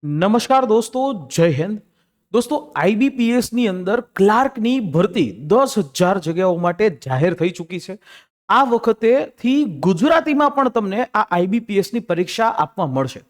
નમસ્કાર દોસ્તો, જય હિન્દ. દોસ્તો, આઈબીપીએસની અંદર ક્લાર્કની ભરતી 10,000 જગ્યાઓ માટે જાહેર થઈ ચૂકી છે. આ વખતેથી ગુજરાતીમાં પણ તમને આ આઈબીપીએસની પરીક્ષા આપવા મળશે.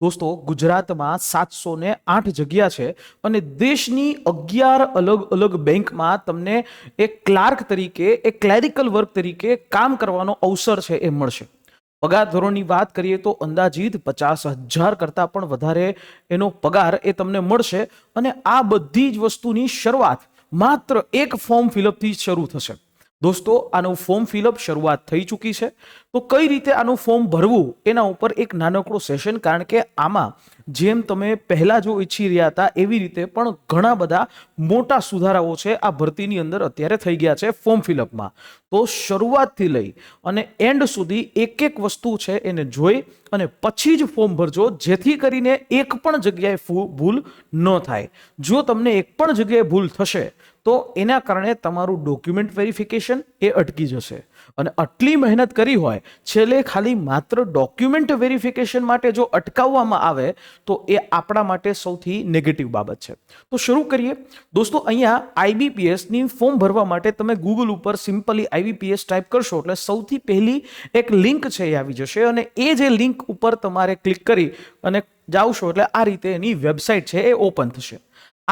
દોસ્તો, ગુજરાતમાં 708 જગ્યા છે અને દેશની 11 અલગ અલગ બેંકમાં તમને એક ક્લાર્ક તરીકે, એક ક્લેરિકલ વર્ક તરીકે કામ કરવાનો અવસર છે એ મળશે. પગાર ધોરણની વાત કરીએ તો અંદાજિત 50,000 કરતાં પણ વધારે એનો પગાર એ તમને મળશે અને આ બધી જ વસ્તુની શરૂઆત માત્ર એક ફોર્મ ફિલઅપથી શરૂ થશે. દોસ્તો, આનું ફોર્મ ફિલઅપ શરૂઆત થઈ ચૂકી છે. તો કઈ રીતે આનું ફોર્મ ભરવું એના ઉપર એક નાનકડો સેશન, કારણ કે આમાં જેમ તમે પહેલા જો ઈચ્છી રહ્યા હતા એવી રીતે પણ ઘણા બધા મોટા સુધારાઓ છે આ ભરતીની અંદર અત્યારે થઈ ગયા છે ફોર્મ ફિલઅપમાં. તો શરૂઆતથી લઈ અને એન્ડ સુધી એક એક વસ્તુ છે એને જોઈ અને પછી જ ફોર્મ ભરજો, જેથી કરીને એક પણ જગ્યાએ ભૂલ ન થાય. જો તમને એક પણ જગ્યાએ ભૂલ થશે તો એના કારણે તમારું ડોક્યુમેન્ટ વેરિફિકેશન એ અટકી જશે. અને આટલી મહેનત કરી હોય, છેલ્લે ખાલી માત્ર ડોક્યુમેન્ટ વેરિફિકેશન માટે જો અટકાવવામાં આવે તો એ આપણા માટે સૌથી નેગેટિવ બાબત છે. તો શરૂ કરીએ. દોસ્તો, અહીંયા આઈબીપીએસની ફોર્મ ભરવા માટે તમે ગૂગલ ઉપર સિમ્પલી આઈબીપીએસ ટાઈપ કરશો એટલે સૌથી પહેલી એક લિંક છે એ આવી જશે અને એ જે લિંક ઉપર તમારે ક્લિક કરી અને જાવશો એટલે આ રીતે એની વેબસાઇટ છે એ ઓપન થશે.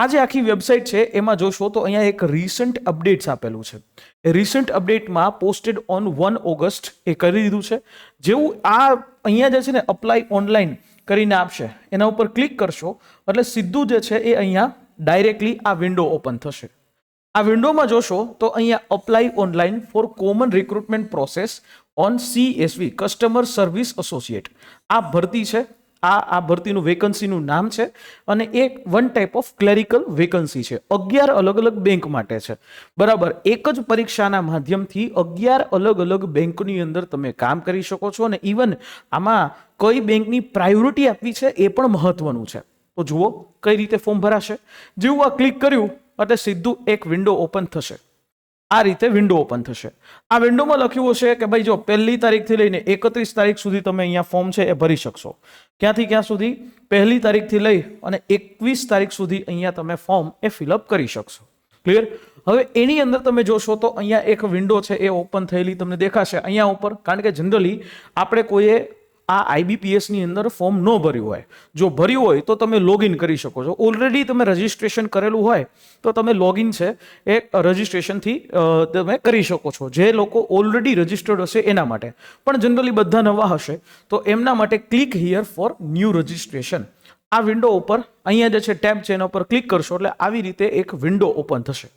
આ જે આખી વેબસાઇટ છે એમાં જોશો તો અહીંયા એક રિસન્ટ અપડેટ્સ આપેલું છે. એ રિસન્ટ અપડેટમાં પોસ્ટેડ ઓન 1 ઓગસ્ટ એ કરી દીધું છે. જેવું આ અહીંયા જે છે ને અપ્લાય ઓનલાઈન કરીને આપશે, એના ઉપર ક્લિક કરશો એટલે સીધું જે છે એ અહીંયા ડાયરેક્ટલી આ વિન્ડો ઓપન થશે. આ વિન્ડોમાં જોશો તો અહીંયા apply online for common recruitment process on CSV customer service associate આ ભરતી છે. આ ભરતીનું વેકન્સીનું નામ છે અને એક one type of clerical vacancy છે. 11 અલગ અલગ બેંક માટે છે. બરાબર, એક જ પરીક્ષાના માધ્યમથી 11 અલગ અલગ બેંકની અંદર તમે કામ કરી શકો છો અને ઇવન આમાં કઈ બેંકની પ્રાયોરિટી આપવી છે એ પણ મહત્વનું છે. તો જુઓ કઈ રીતે ફોર્મ ભરાશે. જેવું આ ક્લિક કર્યું એટલે સીધું એક વિન્ડો ઓપન થશે. આ રીતે વિન્ડો ઓપન થશે. આ વિન્ડોમાં લખ્યું હશે કે ભાઈ જો 1લી તારીખથી લઈને 31 તારીખ સુધી તમે અહીંયા ફોર્મ છે એ ભરી શકશો. ક્યાંથી ક્યાં સુધી? 1લી તારીખથી લઈ અને 21 તારીખ સુધી અહીંયા તમે ફોર્મ એ ફિલઅપ કરી શકશો. ક્લિયર? હવે એની અંદર તમે જોશો તો અહીંયા એક વિન્ડો છે એ ઓપન થયેલી તમને દેખાશે અહીંયા ઉપર, કારણ કે જનરલી આપણે કોઈએ આ આઈબીપીએસની અંદર ફોર્મ ન ભર્યું હોય. જો ભર્યું હોય તો તમે લોગિન કરી શકો છો. ઓલરેડી તમે રજિસ્ટ્રેશન કરેલું હોય તો તમે લોગિન છે એ રજિસ્ટ્રેશનથી તમે કરી શકો છો. જે લોકો ઓલરેડી રજિસ્ટર્ડ હશે એના માટે, પણ જનરલી બધા નવા હશે તો એમના માટે click here for new registration. આ વિન્ડો ઉપર અહીંયા જે છે ટેબ છે એના ઉપર ક્લિક કરશો એટલે આવી રીતે એક વિન્ડો ઓપન થશે.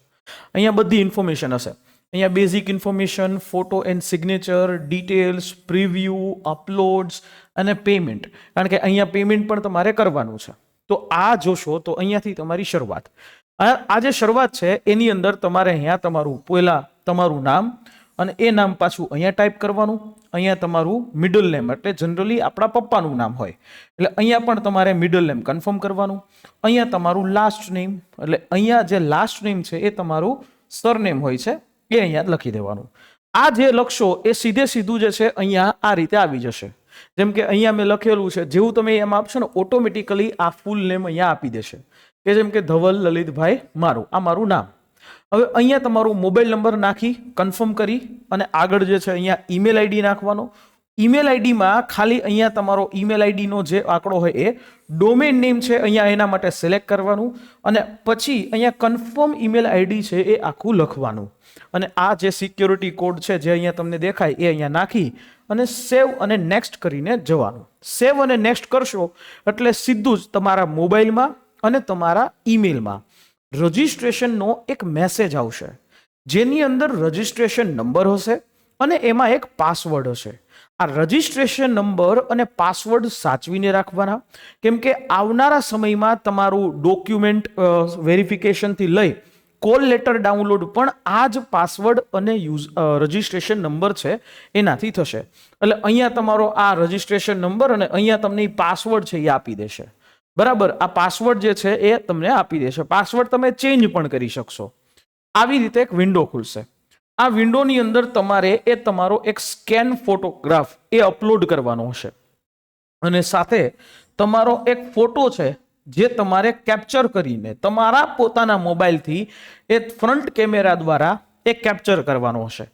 અહીંયા બધી ઇન્ફોર્મેશન હશે. અહીંયા basic information, photo and signature, details, preview, uploads અને પેમેન્ટ, કારણ કે અહીંયા પેમેન્ટ પણ તમારે કરવાનું છે. તો આ જોશો તો અહીંયાથી તમારી શરૂઆત. આ જે શરૂઆત છે એની અંદર તમારે અહીંયા તમારું નામ અને એ નામ પાછું અહીંયા ટાઈપ કરવાનું. અહીંયા તમારું મિડલ નેમ, એટલે જનરલી આપણા પપ્પાનું નામ હોય એટલે અહીંયા પણ તમારે મિડલ નેમ કન્ફર્મ કરવાનું. અહીંયા તમારું લાસ્ટ નેમ, એટલે અહીંયા જે લાસ્ટ નેમ છે એ તમારું સરનેમ હોય છે એ અહીંયા લખી દેવાનું. આ જે લખશો એ સીધું જે છે અહીંયા આ રીતે આવી જશે. જેમ કે અહીંયા મેં લખેલું છે, જેવું તમે એમ આપશો ને ઓટોમેટિકલી આ ફૂલ નેમ અહીંયા આપી દેશે કે જેમ કે ધવલ લલિતભાઈ મારું, આ મારું નામ. હવે અહીંયા તમારું મોબાઈલ નંબર નાખી કન્ફર્મ કરી અને આગળ જે છે અહીંયા ઈમેલ આઈડી નાખવાનો. ઈમેલ આઈડીમાં ખાલી અહીંયા તમારો ઈમેલ આઈડીનો જે આંકડો હોય એ ડોમેન નેમ છે અહીંયા એના માટે સિલેક્ટ કરવાનું અને પછી અહીંયા કન્ફર્મ ઈમેલ આઈડી છે એ આખું લખવાનું અને આ જે સિક્યોરિટી કોડ છે જે અહીંયા તમને દેખાય એ અહીંયા નાખી અને સેવ અને નેક્સ્ટ કરીને જવાનું. સેવ અને નેક્સ્ટ કરશો એટલે સીધું જ તમારા મોબાઈલમાં અને તમારા ઈમેલમાં રજિસ્ટ્રેશનનો એક મેસેજ આવશે, જેની અંદર રજિસ્ટ્રેશન નંબર હશે અને એમાં એક પાસવર્ડ હશે. આ રજિસ્ટ્રેશન નંબર અને પાસવર્ડ સાચવીને રાખવાના, કેમ કે આવનારા સમયમાં તમારું ડોક્યુમેન્ટ વેરિફિકેશનથી લઈ કોલ લેટર ડાઉનલોડ પણ આ જ પાસવર્ડ અને રજિસ્ટ્રેશન નંબર છે એનાથી થશે. એટલે અહીંયા તમારો આ રજિસ્ટ્રેશન નંબર અને અહીંયા તમને પાસવર્ડ છે એ આપી દેશે. બરાબર, આ પાસવર્ડ જે છે એ તમને આપી દેશે. પાસવર્ડ તમે ચેન્જ પણ કરી શકશો. આવી રીતે એક વિન્ડો ખુલશે. આ વિન્ડોની અંદર તમારે એ તમારો એક સ્કેન ફોટોગ્રાફ એ અપલોડ કરવાનો હશે અને સાથે તમારો એક ફોટો છે જે તમારે કેપ્ચર કરીને તમારા પોતાના મોબાઈલથી એ ફ્રન્ટ કેમેરા દ્વારા એ કેપ્ચર કરવાનો હશે.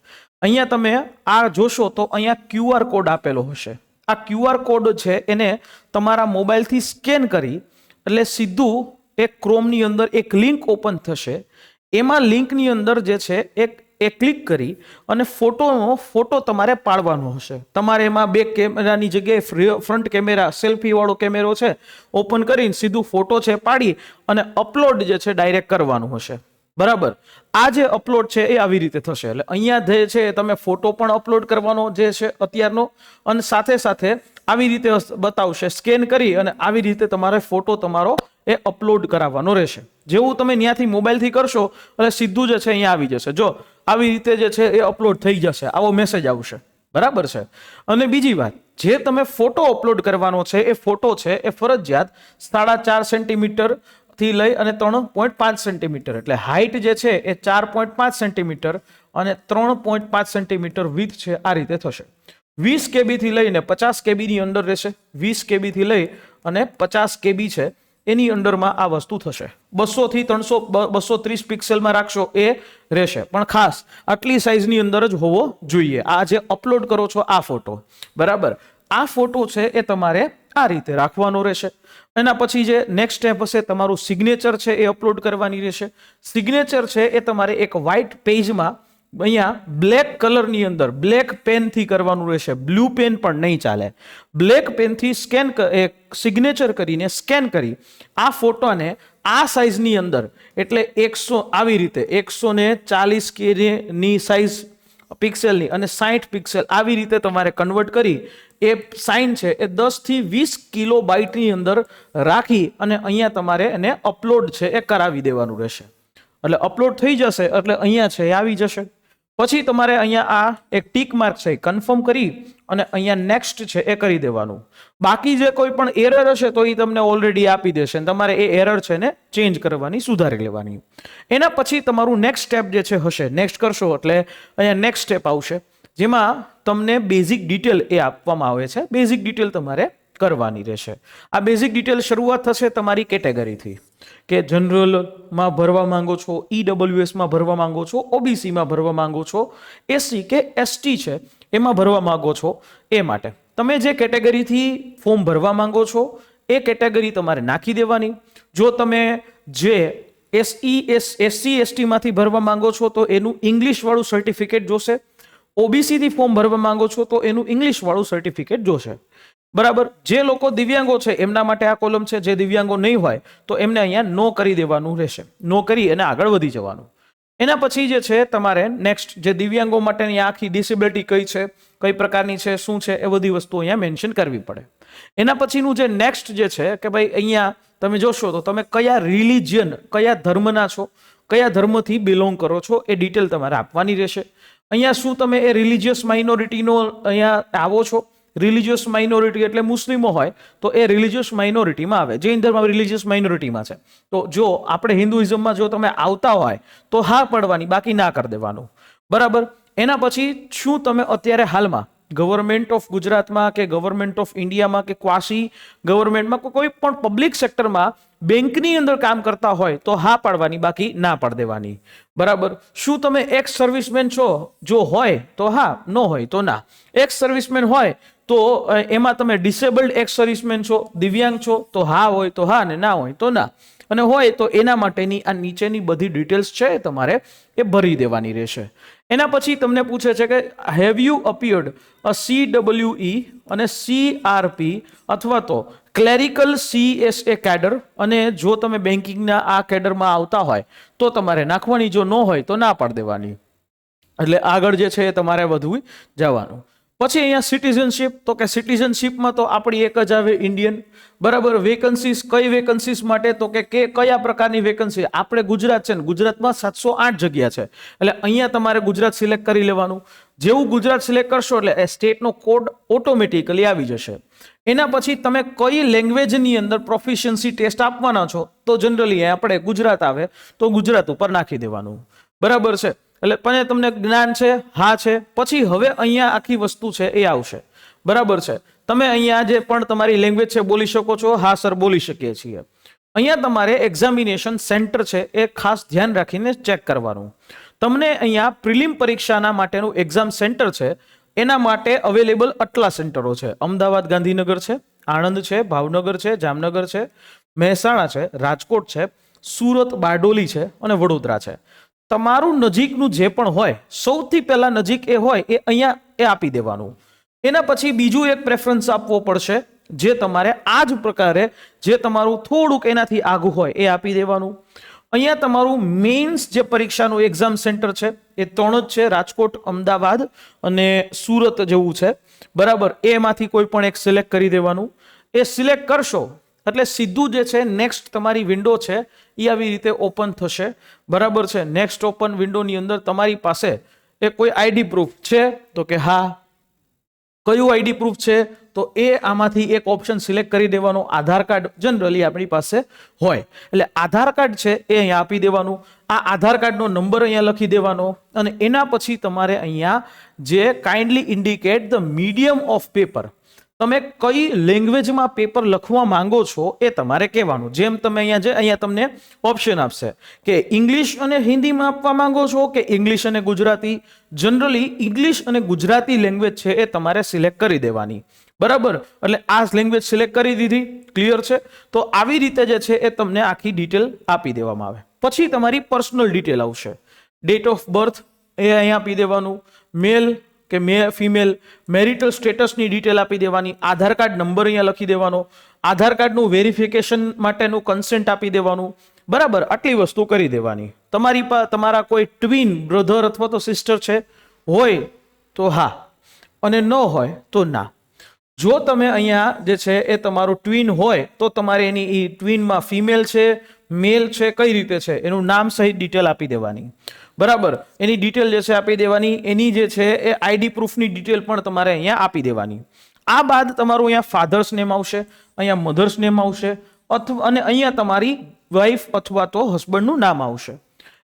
અહીંયા તમે આ જોશો તો અહીંયા QR કોડ આપેલો હશે. આ QR કોડ છે એને તમારા મોબાઈલથી સ્કેન કરી એટલે સીધું એક ક્રોમની અંદર એક લિંક ઓપન થશે. એમાં લિંકની અંદર જે છે એ ક્લિક કરી અને ફોટો તમારે પાડવાનો હશે. તમારે એમાં બેક કેમેરાની જગ્યાએ ફ્રન્ટ કેમેરા સેલ્ફી વાળો કેમેરો છે ઓપન કરીને સીધું ફોટો છે પાડી અને અપલોડ જે છે ડાયરેક્ટ કરવાનું હશે. બરાબર. આ જે અપલોડ છે એ આવી રીતે થશે. એટલે અહીંયા જે છે તમે ફોટો પણ અપલોડ કરવાનો જે છે અત્યારનો, અને સાથે સાથે આવી રીતે બતાવશે સ્કેન કરી અને આવી રીતે તમારે ફોટો તમારો એ અપલોડ કરાવવાનો રહેશે. જેવું તમે ત્યાંથી મોબાઈલથી કરશો એટલે સીધું જે છે અહીંયા આવી જશે. જો આવી રીતે જે છે એ અપલોડ થઈ જશે, આવો મેસેજ આવશે. બરાબર છે. અને બીજી વાત, જે તમે ફોટો અપલોડ કરવાનો છે એ ફોટો છે એ ફરજિયાત 4.5 સેન્ટીમીટર થી લઈ અને 3.5 સેન્ટીમીટર, એટલે હાઈટ જે છે એ 4.5 સેન્ટીમીટર અને 3.5 સેન્ટીમીટર વિથ છે. આ રીતે થશે. 20 KB થી લઈને 50 KB ની અંદર રહેશે. 20 KB થી લઈ અને 50 KB છે એની અંડરમાં આ વસ્તુ થશે. 200 થી 300 230 પિક્સેલમાં રાખશો એ રહેશે, પણ ખાસ આટલી સાઈઝની અંદર જ હોવો જોઈએ. આ જે અપલોડ કરો છો આ ફોટો, બરાબર, આ ફોટો છે એ તમારે આ રીતે રાખવાનો રહેશે. એના પછી જે નેક્સ્ટ સ્ટેપ હશે, તમારું સિગ્નેચર છે એ અપલોડ કરવાની રહેશે. સિગ્નેચર છે એ તમારે એક વ્હાઇટ પેજમાં અહીંયા બ્લેક કલરની અંદર બ્લેક પેનથી કરવાનું રહેશે. બ્લુ પેન પણ નહીં ચાલે. બ્લેક પેનથી સિગ્નેચર કરીને સ્કેન કરી આ ફોટોને આ સાઈઝની અંદર, એટલે 100 આવી રીતે 140 KB ની સાઈઝ પિક્સેલની અને 60 પિક્સેલ આવી રીતે તમારે કન્વર્ટ કરી એ સાઇન છે એ 10 થી 20 કિલોબાઇટની અંદર રાખી અને અહીંયા તમારે એને અપલોડ છે એ કરાવી દેવાનું રહેશે. એટલે અપલોડ થઈ જશે એટલે અહીંયા છે એ આવી જશે. પછી તમારે અહીંયા આ એક ટીક માર્ક છે કન્ફર્મ કરી અને અહીંયા નેક્સ્ટ છે એ કરી દેવાનું. બાકી જે કોઈ પણ એરર હશે તો એ તમને ઓલરેડી આપી દેશે, તમારે એ એરર છે ને ચેન્જ કરવાની, સુધારી લેવાની. એના પછી તમારું નેક્સ્ટ સ્ટેપ જે છે હશે, નેક્સ્ટ કરશો એટલે અહીંયા નેક્સ્ટ સ્ટેપ આવશે, જેમાં તમને બેઝિક ડિટેલ એ આપવામાં આવે છે. બેઝિક ડિટેલ તમારે કરવાની રહેશે. આ બેઝિક ડિટેલ શરૂઆત થશે તમારી કેટેગરીથી, કે જનરલમાં ભરવા માંગો છો, EWSમાં ભરવા માંગો છો, OBCમાં ભરવા માંગો છો, SC કે ST છે એમાં ભરવા માંગો છો. એ માટે તમે જે કેટેગરીથી ફોર્મ ભરવા માંગો છો એ કેટેગરી તમારે નાખી દેવાની. જો તમે જે SC ST માંથી ભરવા માંગો છો તો એનું ઇંગ્લિશ વાળું સર્ટિફિકેટ જોશે. OBC થી ફોર્મ ભરવા માંગો છો તો એનું ઇંગ્લિશ વાળું સર્ટિફિકેટ જોશે. બરાબર. જે લોકો દિવ્યાંગો છે એમના માટે આ કોલમ છે. જે દિવ્યાંગો નહીં હોય તો એમને અહીંયા નો કરી દેવાનું રહેશે. નો કરી અને આગળ વધી જવાનું. એના પછી જે છે તમારે નેક્સ્ટ જે દિવ્યાંગો માટેની આખી ડિસેબિલિટી કઈ છે, કઈ પ્રકારની છે, શું છે, એ બધી વસ્તુ અહીંયા મેન્શન કરવી પડે. એના પછીનું જે નેક્સ્ટ જે છે કે ભાઈ અહીંયા તમે જોશો તો તમે કયા રિલિજિયન, કયા ધર્મના છો, કયા ધર્મથી બિલોંગ કરો છો એ ડિટેલ તમારે આપવાની રહેશે. અહીંયા શું તમે એ રિલિજિયસ માઇનોરિટીનો અહીંયા આવો છો. રિલિજિયસ માઇનોરિટી એટલે મુસ્લિમો હોય તો એ રિલિજિયસ માઇનોરિટીમાં આવે. જૈન ધર્મ રિલિજિયસ માઇનોરિટીમાં છે. તો જો આપણે હિન્દુઇઝમમાં જો તમે આવતા હોય તો હા પડવાની, બાકી ના કરી દેવાનું. બરાબર. એના પછી શું તમે અત્યારે હાલમાં ગવર્મેન્ટ ઓફ ગુજરાતમાં કે ગવર્મેન્ટ ઓફ ઇન્ડિયામાં કે ક્વાસી ગવર્મેન્ટમાં કોઈ પણ પબ્લિક સેક્ટરમાં બેંકની અંદર કામ કરતા હોય તો હા પાડવાની, બાકી ના પાડી દેવાની. બરાબર. શું તમે એક્સ સર્વિસમેન છો? જો હોય તો હા, ન હોય તો ના. એક્સ સર્વિસમેન હોય તો એમાં તમે ડિસેબલ્ડ એક્સ સર્વિસમેન છો, દિવ્યાંગ છો તો હા હોય તો હા, ને ના હોય તો ના. અને હોય તો એના માટેની આ નીચેની બધી ડિટેલ્સ છે તમારે એ ભરી દેવાની રહેશે. એના પછી તમને પૂછે છે કે have you appeared a CWE અને CRP અથવા તો ક્લેરિકલ CSA કેડર, અને જો તમે બેન્કિંગના આ કેડરમાં આવતા હોય તો તમારે નાખવાની, જો ન હોય તો ના પાડી દેવાની. એટલે આગળ જે છે એ તમારે વધુ જવાનું. પછી અહીંયા સિટીઝનશીપ, તો કે સિટીઝનશીપમાં તો આપણી એક જ આવે ઇન્ડિયન. બરાબર. વેકન્સીસ, કઈ વેકન્સીસ માટે, તો કે કયા પ્રકારની વેકન્સી. આપણે ગુજરાત છે ને, ગુજરાતમાં 708 જગ્યા છે એટલે અહીંયા તમારે ગુજરાત સિલેક્ટ કરી લેવાનું. જેવું ગુજરાત સિલેક્ટ કરશો એટલે એ સ્ટેટનો કોડ ઓટોમેટિકલી આવી જશે. એના પછી તમે કઈ લેંગ્વેજની અંદર પ્રોફિશિયન્સી ટેસ્ટ આપવાના છો તો જનરલી આપણે ગુજરાત આવે તો ગુજરાત ઉપર નાખી દેવાનું. બરાબર છે. એટલે પણ તમને જ્ઞાન છે, હા છે. પછી હવે અહીંયા આખી વસ્તુ છે એ આવશે. બરાબર છે. તમે અહીંયા જે પણ તમારી લેંગ્વેજ છે બોલી શકો છો, હા સર બોલી શકીએ છીએ. અહીંયા તમારે એક્ઝામિનેશન સેન્ટર છે એ ખાસ ધ્યાન રાખીને ચેક કરવાનું. તમને અહીંયા પ્રિલિમ પરીક્ષાના માટેનું એક્ઝામ સેન્ટર છે એના માટે અવેલેબલ આટલા સેન્ટરો છે. અમદાવાદ ગાંધીનગર છે, આણંદ છે, ભાવનગર છે, જામનગર છે, મહેસાણા છે, રાજકોટ છે, સુરત બારડોલી છે અને વડોદરા છે. તમારું નજીકનું જે પણ હોય સૌથી પહેલા નજીક એ હોય એ અહીંયા એ આપી દેવાનું. એના પછી બીજું એક પ્રેફરન્સ આપવો પડશે જે તમારે આ જ પ્રકારે જે તમારું થોડુંક એનાથી આગું હોય એ આપી દેવાનું. અહીંયા તમારું મેઇન્સ જે પરીક્ષાનું એક્ઝામ સેન્ટર છે એ 3 જ છે, રાજકોટ, અમદાવાદ અને સુરત જેવું છે. બરાબર, એમાંથી કોઈ પણ એક સિલેક્ટ કરી દેવાનું. એ સિલેક્ટ કરશો એટલે સીધું જે છે નેક્સ્ટ તમારી વિન્ડો છે એ આવી રીતે ઓપન થશે. બરાબર છે, નેક્સ્ટ ઓપન વિન્ડોની અંદર તમારી પાસે એ કોઈ આઈડી પ્રૂફ છે તો કે હા. કયું આઈડી પ્રૂફ છે તો એ આમાંથી એક ઓપ્શન સિલેક્ટ કરી દેવાનો. આધાર કાર્ડ જનરલી આપણી પાસે હોય એટલે આધાર કાર્ડ છે એ અહીંયા આપી દેવાનું. આ આધાર કાર્ડનો નંબર અહીંયા લખી દેવાનો અને એના પછી તમારે અહીંયા જે kindly indicate the medium of paper, તમે કઈ લેંગ્વેજમાં પેપર લખવા માંગો છો એ તમારે કહેવાનું. જેમ તમે અહીંયા તમને ઓપ્શન આપશે કે ઇંગ્લિશ અને હિન્દીમાં આપવા માંગો છો કે ઇંગ્લિશ અને ગુજરાતી. જનરલી ઇંગ્લિશ અને ગુજરાતી લેંગ્વેજ છે એ તમારે સિલેક્ટ કરી દેવાની. બરાબર, એટલે આ લેંગ્વેજ સિલેક્ટ કરી દીધી. ક્લિયર છે? તો આવી રીતે જે છે એ તમને આખી ડિટેલ આપી દેવામાં આવે. પછી તમારી પર્સનલ ડિટેલ આવશે. ડેટ ઓફ બર્થ એ અહીંયા આપી દેવાનું, મેલ કે ફિમેલ, મેરિટલ સ્ટેટસની ડિટેલ આપી દેવાની, આધાર કાર્ડ નંબર અહીંયા લખી દેવાનો, આધાર કાર્ડનું વેરિફિકેશન માટેનું કન્સેન્ટ આપી દેવાનું. બરાબર, આટલી વસ્તુ કરી દેવાની. તમારા કોઈ ટ્વિન બ્રધર અથવા તો સિસ્ટર છે હોય તો હા અને ન હોય તો ના. જો તમે અહીંયા જે છે એ તમારું ટ્વિન હોય તો તમારે એની ટ્વિનમાં ફિમેલ છે, મેલ છે, કઈ રીતે છે એનું નામ સહિત ડિટેલ આપી દેવાની. બરાબર, એની ડિટેલ જે છે આપી દેવાની. એની જે છે એ આઈડી પ્રૂફની ડિટેલ પણ તમારે અહીંયા આપી દેવાની. આ બાદ તમારું અહીંયા ફાધર્સ નેમ આવશે, અહીંયા મધર્સ નેમ આવશે અને અહીંયા તમારી વાઈફ અથવા તો હસબન્ડનું નામ આવશે.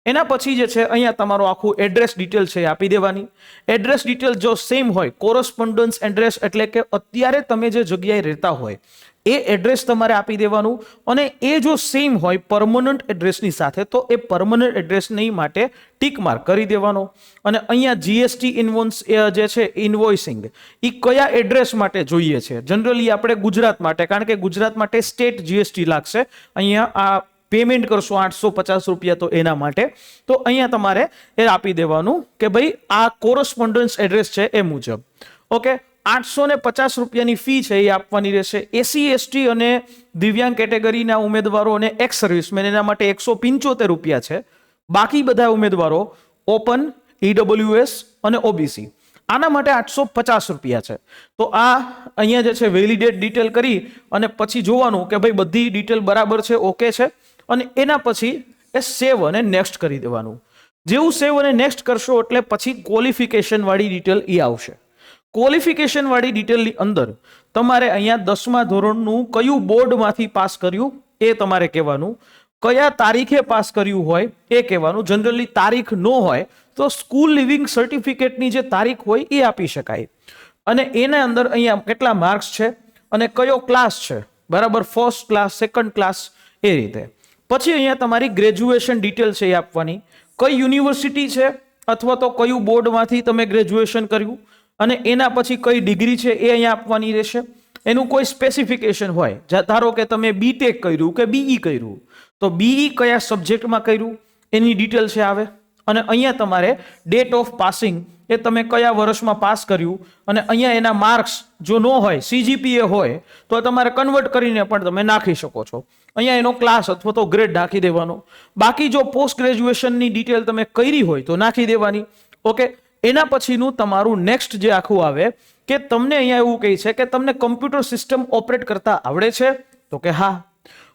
એના પછી જે છે અહીંયા તમારું આખું એડ્રેસ ડિટેલ છે એ આપી દેવાની. એડ્રેસ ડિટેલ જો સેમ હોય, કોરસ્પોન્ડન્સ એડ્રેસ એટલે કે અત્યારે તમે જે જગ્યાએ રહેતા હોય એ એડ્રેસ તમારે આપી દેવાનું. અને એ જો સેમ હોય પરમનન્ટ એડ્રેસની સાથે તો એ પરમનન્ટ એડ્રેસની માટે ટીક માર્ક કરી દેવાનો. અને અહીંયા જીએસટી ઇન્વોન્સ જે છે ઇન્વોઇસિંગ એ કયા એડ્રેસ માટે જોઈએ છે. જનરલી આપણે ગુજરાત માટે, કારણ કે ગુજરાત માટે સ્ટેટ જીએસટી લાગશે. અહીંયા આ પેમેન્ટ કરશો 850 રૂપિયા તો એના માટે. તો અહીંયા તમારે એ આપી દેવાનું કે ભાઈ આ કોરસ્પોન્ડન્સ એડ્રેસ છે એ મુજબ. ઓકે, 850 રૂપિયાની ફી છે એ આપવાની રહેશે. એસસી એસટી અને દિવ્યાંગ કેટેગરીના ઉમેદવારો અને એક્સ સર્વિસમેન એના માટે 175 રૂપિયા છે. બાકી બધા ઉમેદવારો ઓપન, ઈડબ્લ્યુએસ અને ઓબીસી આના માટે 850 રૂપિયા છે. તો આ અહીંયા જે છે વેલિડેટ ડિટેલ કરી અને પછી જોવાનું કે ભાઈ બધી ડિટેલ બરાબર છે, ઓકે છે. અને એના પછી એ સેવ અને નેક્સ્ટ કરી દેવાનું. જેવું સેવ અને નેક્સ્ટ કરશો એટલે પછી ક્વોલિફિકેશન વાળી ડિટેલ એ આવશે. ક્વોલિફિકેશન વાળી ડિટેલની અંદર તમારે અહીંયા 10મા ધોરણનું કયું બોર્ડમાંથી પાસ કર્યું એ તમારે કહેવાનું. કયા તારીખે પાસ કર્યું હોય એ કહેવાનું. જનરલી તારીખ ન હોય તો સ્કૂલ લિવિંગ સર્ટિફિકેટની જે તારીખ હોય એ આપી શકાય. અને એના અંદર અહીંયા કેટલા માર્ક્સ છે અને કયો ક્લાસ છે. બરાબર, ફર્સ્ટ ક્લાસ, સેકન્ડ ક્લાસ, એ રીતે. પછી અહીંયા તમારી ગ્રેજ્યુએશન ડિટેલ છે એ આપવાની. કઈ યુનિવર્સિટી છે અથવા તો કયું બોર્ડમાંથી તમે ગ્રેજ્યુએશન કર્યું અને એના પછી કઈ ડિગ્રી છે એ અહીંયા આપવાની રહેશે. એનું કોઈ સ્પેસિફિકેશન હોય, ધારો કે તમે બીટેક કર્યું કે બીઈ કર્યું તો બીઈ કયા સબ્જેક્ટમાં કર્યું એની ડિટેલ છે આવે. અને અહીંયા તમારે ડેટ ઓફ પાસિંગ એ તમે કયા વર્ષમાં પાસ કર્યું અને અહીંયા એના માર્ક્સ જો ન હોય, સીજીપીએ હોય તો તમારે કન્વર્ટ કરીને પણ તમે નાખી શકો છો. અહીંયા એનો ક્લાસ અથવા તો ગ્રેડ નાખી દેવાનો. બાકી જો પોસ્ટ ગ્રેજ્યુએશનની ડિટેલ તમે કરી હોય તો નાખી દેવાની. ઓકે, એના પછીનું તમારું નેક્સ્ટ જે આખું આવે કે તમને અહીંયા એવું કહે છે કે તમને કમ્પ્યુટર સિસ્ટમ ઓપરેટ કરતા આવડે છે તો કે હા.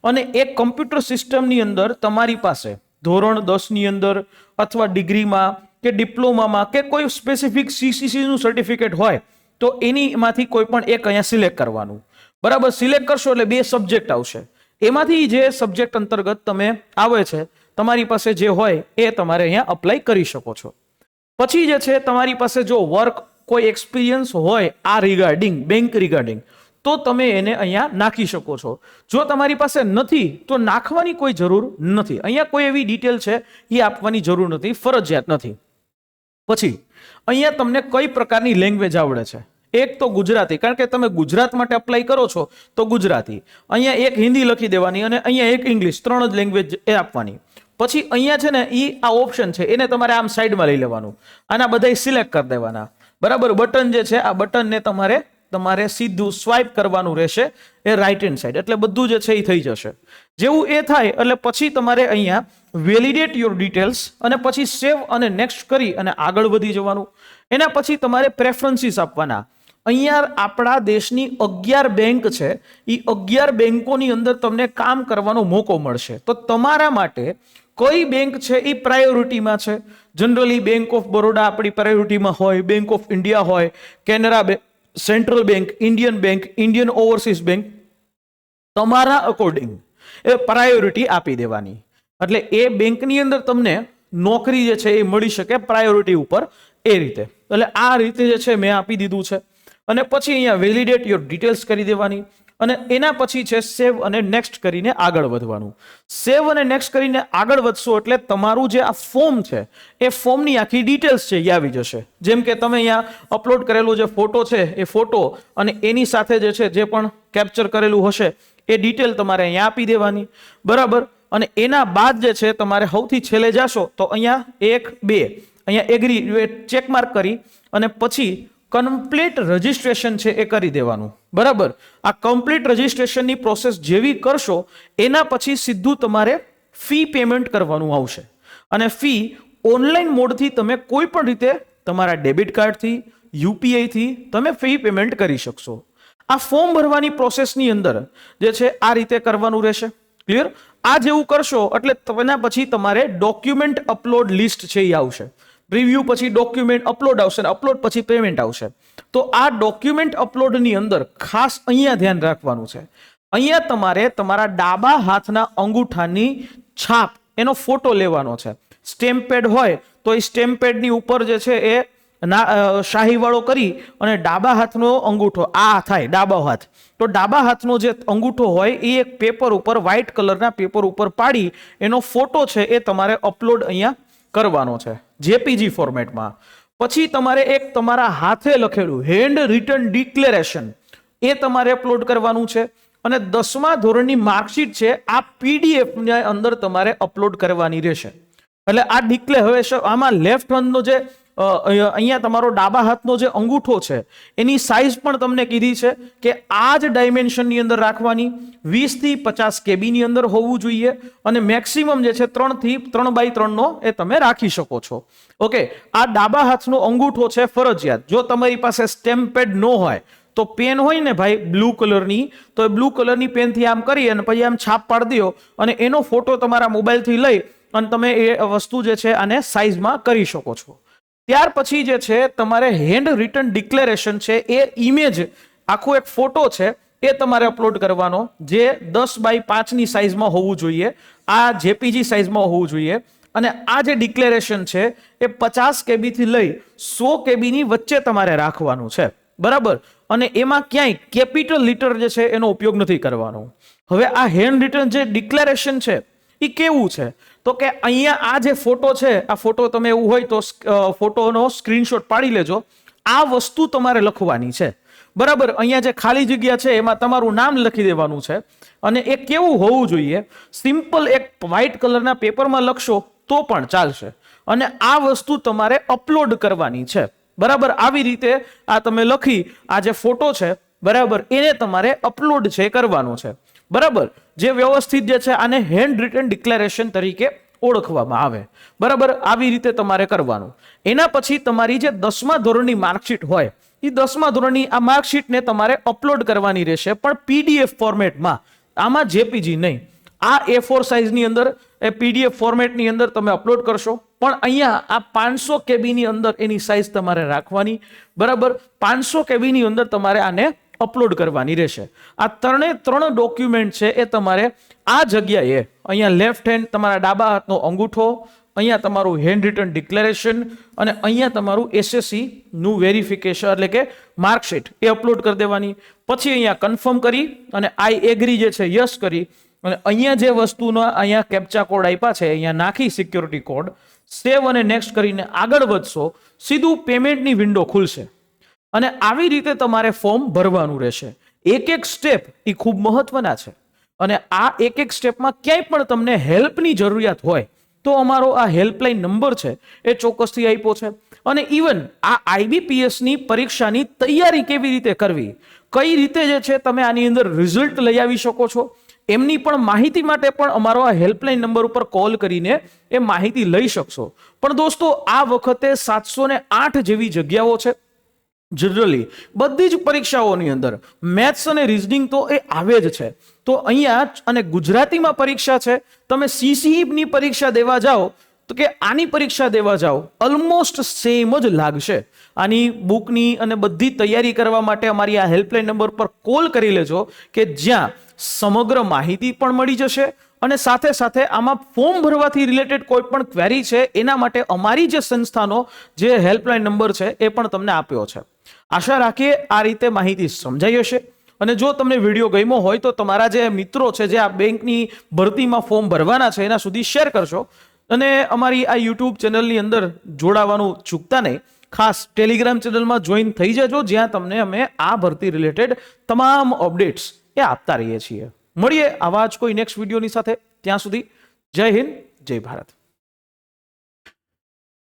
અને એક કમ્પ્યુટર સિસ્ટમની અંદર તમારી પાસે ધોરણ 10ની અંદર અથવા ડિગ્રીમાં કે ડિપ્લોમામાં કે કોઈ સ્પેસિફિક સીસીસીનું સર્ટિફિકેટ હોય તો એનીમાંથી કોઈ પણ એક અહીંયા સિલેક્ટ કરવાનું. બરાબર, સિલેક્ટ કરશો એટલે 2 સબ્જેક્ટ આવશે. એમાંથી જે સબ્જેક્ટ અંતર્ગત તમે આવે છે તમારી પાસે જે હોય એ તમારે અહીંયા અપ્લાય કરી શકો છો. પછી જે છે તમારી પાસે જો વર્ક કોઈ એક્સપિરિયન્સ હોય આ રિગાર્ડિંગ બેંક રિગાર્ડિંગ તો તમે એને અહીંયા નાખી શકો છો. જો તમારી પાસે નથી તો નાખવાની કોઈ જરૂર નથી. અહીંયા કોઈ એવી ડિટેલ છે એ આપવાની જરૂર નથી, ફરજિયાત નથી. પછી અહીંયા તમને કઈ પ્રકારની લેંગ્વેજ આવડે છે? એક તો ગુજરાતી, કારણ કે તમે ગુજરાત માટે અપ્લાય કરો છો તો ગુજરાતી. અહીંયા એક હિન્દી લખી દેવાની અને અહીંયા એક ઇંગ્લિશ, 3 જ લેંગ્વેજ એ આપવાની. પછી અહીંયા છે ને આ ઓપ્શન છે એને તમારે આમ સાઈડમાં લઈ લેવાનું, આના બધા સિલેક્ટ કરી દેવાના. બરાબર, બટન જે છે આ બટનને તમારે સીધું સ્વાઇપ કરવાનું રહેશે એ રાઈટ હેન્ડ સાઈડ, એટલે બધું જે છે એ થઈ જશે. જેવું એ થાય એટલે પછી તમારે અહીંયા વેલિડેટ યોર ડિટેલ્સ અને પછી સેવ અને નેક્સ્ટ કરી અને આગળ વધી જવાનું. એના પછી તમારે પ્રેફરન્સીસ આપવાના. અહીંયા આપણા દેશની 11 બેંક છે, એ 11 બેંકોની અંદર તમને કામ કરવાનો મોકો મળશે. તો તમારા માટે કઈ બેંક છે એ પ્રાયોરિટીમાં છે? જનરલી બેંક ઓફ બરોડા આપણી પ્રાયોરિટીમાં હોય, બેંક ઓફ ઇન્ડિયા હોય, Canara bank, central bank, Indian overseas bank, તમારા અકોર્ડિંગ એ પ્રાયોરિટી આપી દેવાની. એટલે એ બેંકની અંદર તમને નોકરી જે છે એ મળી શકે પ્રાયોરિટી ઉપર, એ રીતે. એટલે આ રીતે જે છે મેં આપી દીધું છે. અને પછી અહીંયા વેલિડેટ યોર ડિટેલ્સ કરી દેવાની અને એના પછી છે સેવ અને નેક્સ્ટ કરીને આગળ વધવાનું. સેવ અને નેક્સ્ટ કરીને આગળ વધશો એટલે તમારું જે આ ફોર્મ છે એ ફોર્મની આખી ડિટેલ્સ છે એ આવી જશે. જેમ કે તમે અહીંયા અપલોડ કરેલો જે ફોટો છે એ ફોટો અને એની સાથે જે છે જે પણ કેપ્ચર કરેલું હશે એ ડિટેલ તમારે અહીંયા આપી દેવાની. બરાબર, અને એના બાદ જે છે તમારે સૌથી છેલ્લે જાશો તો અહીંયા 1 2 અહીંયા એગ્રી ચેક માર્ક કરી અને પછી કમ્પ્લીટ રજિસ્ટ્રેશન છે એ કરી દેવાનું. બરાબર, આ કમ્પ્લીટ રજિસ્ટ્રેશનની પ્રોસેસ જેવી કરશો એના પછી સીધું તમારે ફી પેમેન્ટ કરવાનું આવશે. અને ફી ઓનલાઈન મોડથી તમે કોઈ પણ રીતે તમારા ડેબિટ કાર્ડથી, યુપીઆઈથી તમે ફી પેમેન્ટ કરી શકશો. આ ફોર્મ ભરવાની પ્રોસેસની અંદર જે છે આ રીતે કરવાનું રહેશે. ક્લિયર? આ જેવું કરશો એટલે તેના પછી તમારે ડોક્યુમેન્ટ અપલોડ લિસ્ટ છે એ આવશે. રિવ્યુ પછી ડોક્યુમેન્ટ અપલોડ આવશે અને અપલોડ પછી પેમેન્ટ આવશે. તો આ ડોક્યુમેન્ટ અપલોડની અંદર ખાસ અહીંયા ધ્યાન રાખવાનું છે. અહીંયા તમારે તમારા ડાબા હાથના અંગૂઠાની છાપ એનો ફોટો લેવાનો છે. સ્ટેમ્પ પેડ હોય તો એ સ્ટેમ્પ પેડની ઉપર જે છે એ શાહીવાળો કરી અને ડાબા હાથનો અંગૂઠો આ થાય ડાબા હાથ, તો ડાબા હાથનો જે અંગૂઠો હોય એ એક પેપર ઉપર, વ્હાઇટ કલરના પેપર ઉપર પાડી એનો ફોટો છે એ તમારે અપલોડ અહીંયા કરવાનો છે જેપીજી ફોર્મેટમાં. પછી તમારે એક તમારા હાથે લખેલું હેન્ડ રિટન ડિક્લેરેશન એ તમારે અપલોડ કરવાનું છે. અને 10મા ધોરણની માર્કશીટ છે આ પીડીએફ ની અંદર તમારે અપલોડ કરવાની રહેશે. એટલે આ ડિક્લેરેશન આમાં લેફ્ટ હેન્ડનો જે અહીંયા તમારો ડાબા હાથનો જે અંગૂઠો છે એની સાઈઝ પણ તમને કીધી છે કે આ જ ડાયમેન્શનની અંદર રાખવાની, 20 થી 50 કેબીની અંદર હોવું જોઈએ અને મેક્સિમમ જે છે 3 થી 3x3 નો એ તમે રાખી શકો છો. ઓકે, આ ડાબા હાથનો અંગૂઠો છે ફરજિયાત. જો તમારી પાસે સ્ટેમ્પ પેડ ન હોય તો પેન હોય ને ભાઈ બ્લુ કલરની, તો એ બ્લુ કલરની પેનથી આમ કરી અને પછી આમ છાપ પાડી દો અને એનો ફોટો તમારા મોબાઈલથી લઈ અને તમે એ વસ્તુ જે છે આને સાઈઝમાં કરી શકો છો. ત્યાર પછી જે છે તમારે હેન્ડ રિટન ડિક્લેરેશન છે એ ઇમેજ આખો એક ફોટો છે એ તમારે અપલોડ કરવાનો, જે 10x5 ની સાઈઝમાં હોવું જોઈએ, આ જેપીજી સાઈઝમાં હોવું જોઈએ. અને આ જે ડિક્લેરેશન છે એ 50 KB થી લઈ 100 KB ની વચ્ચે તમારે રાખવાનું છે. બરાબર, અને એમાં ક્યાંય કેપિટલ લીટર જે છે એનો ઉપયોગ નથી કરવાનો. હવે આ હેન્ડ રિટન જે ડિક્લેરેશન છે એ કેવું છે તો કે અહીંયા આ જે ફોટો છે આ ફોટો તમે એવું હોય તો ફોટોનો સ્ક્રીનશોટ પાડી લેજો. આ વસ્તુ તમારે લખવાની છે. બરાબર, અહીંયા જે ખાલી જગ્યા છે એમાં તમારું નામ લખી દેવાનું છે. અને એ કેવું હોવું જોઈએ? સિમ્પલ એક વ્હાઇટ કલરના પેપરમાં લખશો તો પણ ચાલશે. અને આ વસ્તુ તમારે અપલોડ કરવાની છે. બરાબર, આવી રીતે આ તમે લખી આ જે ફોટો છે બરાબર એને તમારે અપલોડ છે કરવાનો છે. બરાબર, જે વ્યવસ્થિત જે છે આને હેન્ડ રિટન ડિક્લેરેશન તરીકે ઓળખવામાં આવે. બરાબર, આવી રીતે તમારે કરવાનું. એના પછી તમારી જે 10મા ધોરણની માર્કશીટ હોય એ 10મા ધોરણની આ માર્કશીટને તમારે અપલોડ કરવાની રહેશે, પણ પીડીએફ ફોર્મેટમાં, આમાં જેપીજી નહીં. આ A4 સાઇઝની અંદર એ પીડીએફ ફોર્મેટની અંદર તમે અપલોડ કરશો, પણ અહીંયા આ 500 KB ની અંદર એની સાઇઝ તમારે રાખવાની. બરાબર, 500 KB ની અંદર તમારે આને અપલોડ કરવાની રહેશે. આ 3 ડોક્યુમેન્ટ છે એ તમારે આ જગ્યાએ અહીંયા લેફ્ટ હેન્ડ તમારા ડાબા હાથનો અંગૂઠો, અહીંયા તમારું હેન્ડ રિટન ડિક્લેરેશન અને અહીંયા તમારું એસએસસી નું વેરિફિકેશન એટલે કે માર્કશીટ એ અપલોડ કરી દેવાની. પછી અહીંયા કન્ફર્મ કરી અને આઈ એગ્રી જે છે યસ કરી અને અહીંયા જે વસ્તુનો અહીંયા કેપ્ચા કોડ આપ્યા છે અહીંયા નાખી સિક્યોરિટી કોડ સેવ અને નેક્સ્ટ કરીને આગળ વધશો, સીધું પેમેન્ટની વિન્ડો ખુલશે અને આવી રીતે તમારે ફોર્મ ભરવાનું રહેશે. એક એક સ્ટેપ એ ખૂબ મહત્વના છે અને આ એક એક સ્ટેપમાં ક્યાંય પણ તમને હેલ્પની જરૂરિયાત હોય તો અમારો આ હેલ્પલાઇન નંબર છે એ ચોક્કસથી આપ્યો છે. અને ઇવન આ આઈબીપીએસની પરીક્ષાની તૈયારી કેવી રીતે કરવી, કઈ રીતે જે છે તમે આની અંદર રિઝલ્ટ લઈ આવી શકો છો, એમની પણ માહિતી માટે પણ અમારો આ હેલ્પલાઇન નંબર ઉપર કોલ કરીને એ માહિતી લઈ શકશો. પણ દોસ્તો આ વખતે 708 જેવી જગ્યાઓ છે. જનરલી બધી જ પરીક્ષાઓની અંદર મેથ્સ અને રીઝનિંગ તો એ આવે જ છે. તો અહીંયા અને ગુજરાતીમાં પરીક્ષા છે. તમે સીસીઈની પરીક્ષા દેવા જાઓ તો કે આની પરીક્ષા દેવા જાઓ ઓલમોસ્ટ સેમ જ લાગશે. આની બુકની અને બધી તૈયારી કરવા માટે અમારી આ હેલ્પલાઇન નંબર પર કોલ કરી લેજો કે જ્યાં સમગ્ર માહિતી પણ મળી જશે અને સાથે સાથે આમાં ફોર્મ ભરવાથી રિલેટેડ કોઈ પણ ક્વેરી છે એના માટે અમારી જે સંસ્થાનો જે હેલ્પલાઇન નંબર છે એ પણ તમને આપ્યો છે. આશા રાખીએ આ રીતે માહિતી સમજાઈ હશે. અને જો તમને વિડીયો ગમ્યો હોય તો તમારા જે મિત્રો છે જે આ બેંકની ભરતીમાં ફોર્મ ભરવાના છે એના સુધી શેર કરશો અને અમારી આ યુટ્યુબ ચેનલની અંદર જોડાવાનું ચૂકતા નહીં. ખાસ ટેલિગ્રામ ચેનલમાં જોઈન થઈ જજો જ્યાં તમને અમે આ ભરતી રિલેટેડ તમામ અપડેટ્સ એ આપતા રહીએ છીએ. મળીએ આવા જ કોઈ નેક્સ્ટ વિડીયોની સાથે. ત્યાં સુધી જય હિન્દ, જય ભારત.